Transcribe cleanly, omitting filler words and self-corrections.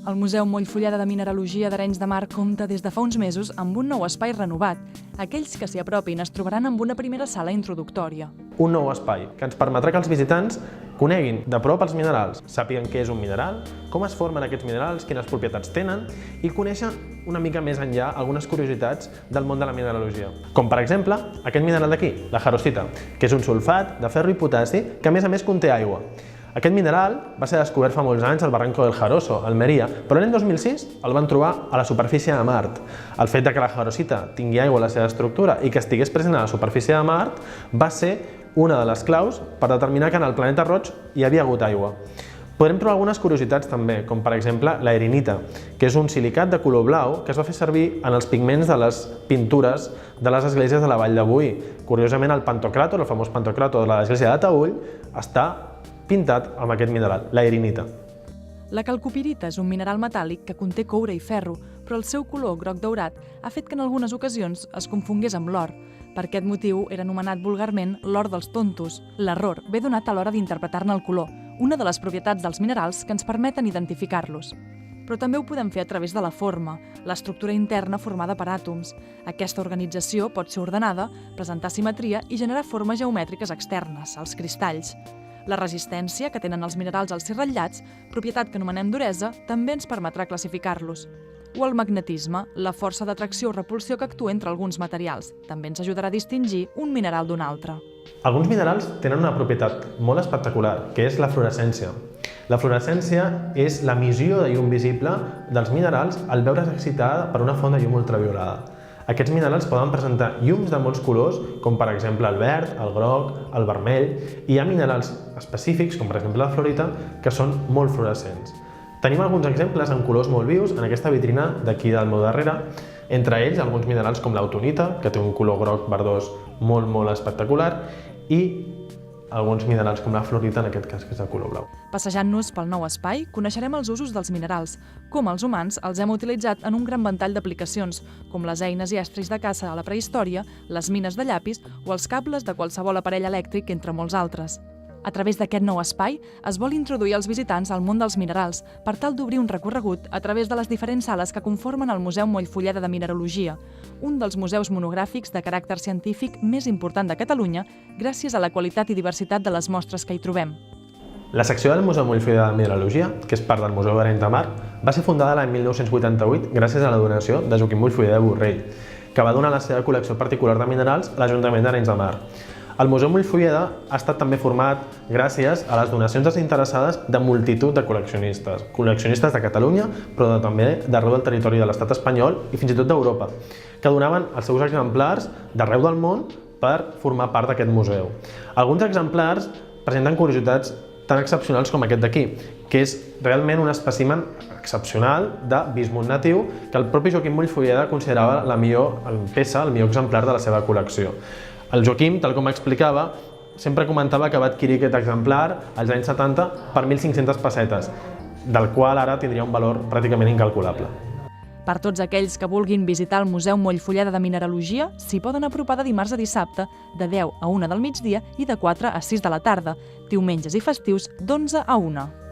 El Museu Mollfolleda de Mineralogia d'Arenys de Mar compta des de fa uns mesos amb un nou espai renovat. Aquells que s'hi apropin es trobaran amb una primera sala introductòria. Un nou espai que ens permetrà que els visitants coneguin de prop els minerals, sàpiguen què és un mineral, com es formen aquests minerals, quines propietats tenen i conèixer una mica més enllà algunes curiositats del món de la mineralogia. Com per exemple, aquest mineral d'aquí, la jarosita, que és un sulfat de ferro i potassi que a més conté aigua. Aquest mineral va ser descobert fa molts anys al Barranco del Jaroso, a Almeria, però l'any 2006 el van trobar a la superfície de Mart. El fet que la jarosita tingui aigua a la seva estructura i que estigués present a la superfície de Mart va ser una de les claus per determinar que en el planeta roig hi havia hagut aigua. Podrem trobar algunes curiositats també, com per exemple la erinita, que és un silicat de color blau que es va fer servir en els pigments de les pintures de les esglésies de la Vall de Boí. Curiosament, el Pantocràtor, el famós Pantocràtor de l'església de Taüll, està pintat amb aquest mineral, la erinita. La calcopirita és un mineral metàl·lic que conté coure i ferro, però el seu color groc daurat ha fet que en algunes ocasions es confongués amb l'or. Per aquest motiu era anomenat vulgarment l'or dels tontos. L'error ve donat a l'hora d'interpretar-ne el color, una de les propietats dels minerals que ens permeten identificar-los. Però també ho podem fer a través de la forma, l'estructura interna formada per àtoms. Aquesta organització pot ser ordenada, presentar simetria i generar formes geomètriques externes, els cristalls. La resistència que tenen els minerals al ser ratllats, propietat que anomenem duresa, també ens permetrà classificar-los. O el magnetisme, la força d'atracció o repulsió que actua entre alguns materials. També ens ajudarà a distingir un mineral d'un altre. Alguns minerals tenen una propietat molt espectacular, que és la fluorescència. La fluorescència és l'emissió de llum visible dels minerals al veure's excitada per una font de llum ultraviolada. Aquests minerals poden presentar llums de molts colors, com per exemple el verd, el groc, el vermell, i hi ha minerals específics, com per exemple la fluorita, que són molt fluorescents. Tenim alguns exemples en colors molt vius en aquesta vitrina d'aquí del meu darrere, entre ells alguns minerals com l'autunita, que té un color groc verdós molt espectacular, i alguns minerals com la fluorita, en aquest cas, que és de color blau. Passejant-nos pel nou espai, coneixerem els usos dels minerals, com els humans els hem utilitzat en un gran ventall d'aplicacions, com les eines i estris de caça a la prehistòria, les mines de llapis o els cables de qualsevol aparell elèctric, entre molts altres. A través d'aquest nou espai es vol introduir els visitants al món dels minerals per tal d'obrir un recorregut a través de les diferents sales que conformen el Museu Mollfolleda de Mineralogia, un dels museus monogràfics de caràcter científic més important de Catalunya gràcies a la qualitat i diversitat de les mostres que hi trobem. La secció del Museu Mollfolleda de Mineralogia, que és part del Museu d'Arenys de Mar, va ser fundada l'any 1988 gràcies a la donació de Joaquim Mollfolleda de Borrell, que va donar la seva col·lecció particular de minerals a l'Ajuntament d'Arenys de Mar. El Museu Mollfolleda ha estat també format gràcies a les donacions desinteressades de multitud de col·leccionistes de Catalunya, però també d'arreu del territori de l'estat espanyol i fins i tot d'Europa, que donaven els seus exemplars d'arreu del món per formar part d'aquest museu. Alguns exemplars presenten curiositats tan excepcionals com aquest d'aquí, que és realment un espècimen excepcional de bismut natiu que el propi Joaquim Mollfolleda considerava la millor peça, el millor exemplar de la seva col·lecció. El Joaquim, tal com explicava, sempre comentava que va adquirir aquest exemplar als anys 70 per 1.500 pessetes, del qual ara tindria un valor pràcticament incalculable. Per tots aquells que vulguin visitar el Museu Mollfolleda de Mineralogia, s'hi poden apropar de dimarts a dissabte, de 10 a 1 del migdia i de 4 a 6 de la tarda, diumenges i festius d'11 a 1.